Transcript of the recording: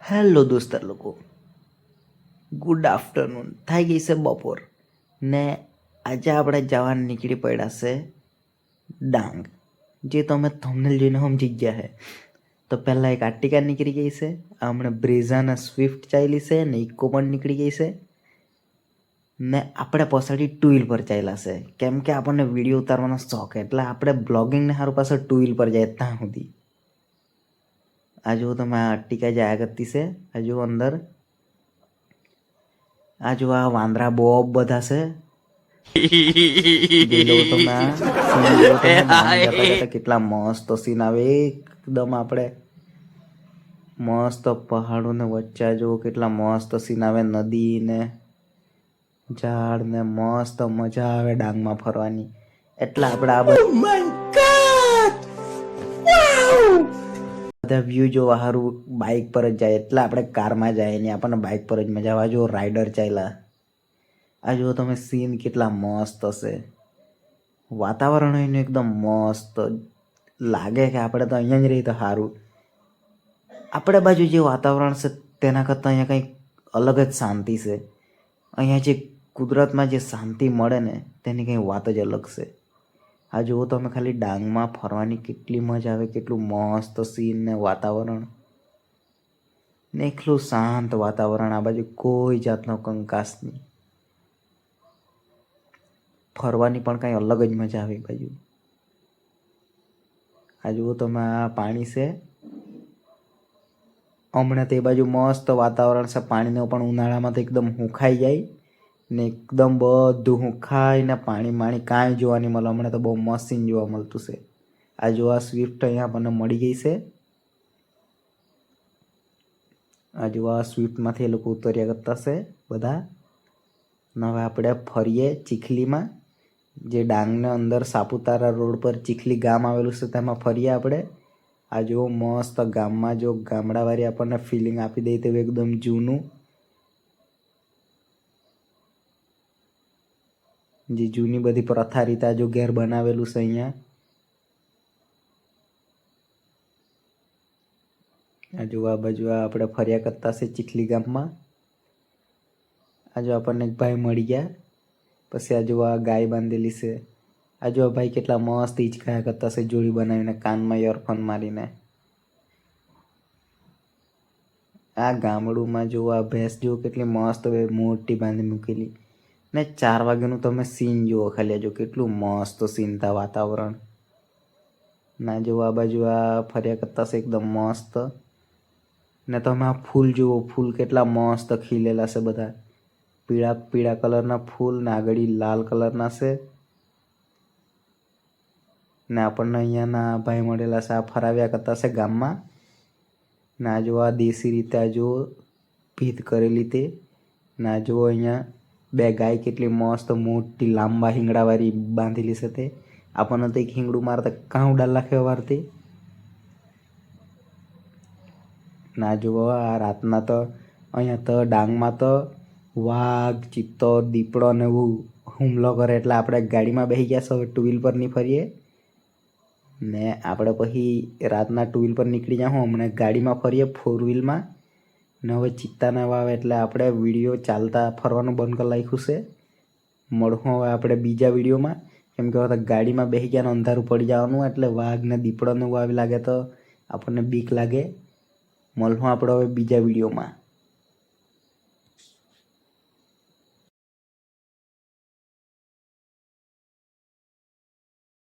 Hello દોસ્તાર લોકો, good afternoon થઈ ગઈ છે બપોર ને આજે આપણે જવા નીકળી પડ્યા છે ડાંગ, જે તમે થંબનેલ જોઈને સમજી ગયા છે. તો પહેલાં એક આર્ટિકા નીકળી ગઈ છે, હમણાં બ્રેઝાના સ્વિફ્ટ ચાલી છે ને ઇકો પણ નીકળી ગઈ છે ને આપણે પછાડી ટુ વ્હીલ પર ચાલ્યા છે, કેમ કે આપણને વિડીયો ઉતારવાનો શોખ, એટલે આપણે બ્લોગિંગને સારું પાછળ ટુ વ્હીલ પર જાય ત્યાં સુધી. આ જુઓ તમે, આ આર્ટિકા જાયા કરતી છે. આ જુઓ અંદર, આ જુઓ આ વાંદરા બહુ બધા છે. જોઈ લો તમે, આ સીન જુઓ તમે, ડાંગ જતા જતા કેટલા મસ્ત સીન આવે. એકદમ આપણે મસ્ત પહાડો ને વચ્ચે જુઓ કેટલા મસ્ત સીન આવે, નદી ને ઝાડ ને મસ્ત મજા આવે ડાંગમાં ફરવાની. એટલે આપણે આ બધા વ્યૂ જોવા સારું બાઇક પર જ જાય, એટલે આપણે કારમાં જાય ને આપણને બાઇક પર જ મજા આવે. જો રાઇડર ચાલ્યા, આ જુઓ તમે સીન કેટલા મસ્ત હશે. વાતાવરણ એનું એકદમ મસ્ત લાગે કે આપણે તો અહીંયા જ રહીએ તો સારું. આપણે બાજુ જે વાતાવરણ છે તેના કરતાં અહીંયા કંઈક અલગ જ શાંતિ છે. અહીંયા જે કુદરતમાં જે શાંતિ મળે ને તેની કંઈ વાત જ અલગ છે. આ જુઓ તમે ખાલી ડાંગમાં ફરવાની કેટલી મજા આવે, કેટલું મસ્ત સીન ને વાતાવરણ ને એટલું શાંત વાતાવરણ. આ બાજુ કોઈ જાતનો કંકાસ નહીં, ફરવાની પણ કંઈ અલગ જ મજા આવે બાજુ. આ જુઓ તમે, આ પાણી છે. હમણાં તે બાજુ મસ્ત વાતાવરણ છે પાણીનું, પણ ઉનાળામાં તો એકદમ હુંખાઈ જાય ને એકદમ બધું હુંખાઈને પાણી કાંઈ જોવા નહીં મળે. હમણાં તો બહુ મસ્ત સીન જોવા મળતું છે. આ જો આ સ્વિફ્ટ અહીંયા આપણને મળી ગઈ છે. આ જો આ સ્વિફ્ટમાંથી એ લોકો ઉતર્યા કરતા છે બધા. હવે આપણે ફરીએ ચીખલીમાં, જે ડાંગના અંદર સાપુતારા રોડ પર ચીખલી ગામ આવેલું છે તેમાં ફરીએ આપણે. આ જો મસ્ત ગામમાં જો ગામડાવાળી આપણને ફિલિંગ આપી દે તેવું એકદમ જૂનું, જે જૂની બધી પ્રથા રીતે જો ઘેર બનાવેલું છે અહીંયા. આ જો આ બાજુ આપણે ફર્યા કરતા છે ચીખલી ગામમાં. આ જો આપણને એક ભાઈ મળી ગયા. પછી આ જો આ ગાય બાંધેલી છે. આ જો ભાઈ કેટલા મસ્ત હિંચકાયા કરતા છે, જોડી બનાવીને કાનમાં ઇયરફોન મારીને. આ ગામડુંમાં જો આ ભેંસ જો કેટલી મસ્ત મોટી બાંધી મૂકેલી ને 4 વાગ્યાનું તમે સીન જુઓ ખાલી. જો કેટલું મસ્ત સીન થાય વાતાવરણ ના. જો આ બાજુ આ ફર્યા કરતા છે એકદમ મસ્ત ને. તમે આ ફૂલ જુઓ, ફૂલ કેટલા મસ્ત ખીલેલા છે બધા. પીળા પીળા કલરના ફૂલ ને આગળ લાલ કલરના છે ને. આપણને અહીંયાના ભાઈ મળેલા છે, આ ફરાવ્યા કરતા છે ગામમાં. ના જો આ દેશી રીતે આ જો ભીત કરેલી તે ના. જો અહીંયા 2 ગાય કેટલી મસ્ત મોટી લાંબા હિંગડાવાળી બાંધેલી છે તે. આપણને તો એક હિંગડું મારતા કાં ઉડા લાખે વારતી ના. જુઓ આ રાતના તો અહીંયા તો ડાંગમાં તો વાઘ, ચિત્તો, દીપડો ને એવું હુમલો કરે, એટલે આપણે ગાડીમાં બેસી ગયા છો, ટુ વ્હીલ પર નહીં ફરીએ ને. આપણે પછી રાતના ટુ વ્હીલ પર નીકળી જાઉં, હમણાં ગાડીમાં ફરીએ 4 વ્હીલમાં ને. હવે ચિત્તા ના આવે એટલે આપણે વિડીયો ચાલતા ફરવાનું બંધ કરી નાખ્યું છે. મળવું હવે આપણે બીજા વિડીયોમાં, કેમ કે હવે ગાડીમાં બેસી ગયા અંધારું પડી જવાનું, એટલે વાઘ ને દીપડોને એવું આવી લાગે તો આપણને બીક લાગે. મળવું આપણે હવે બીજા વિડીયોમાં.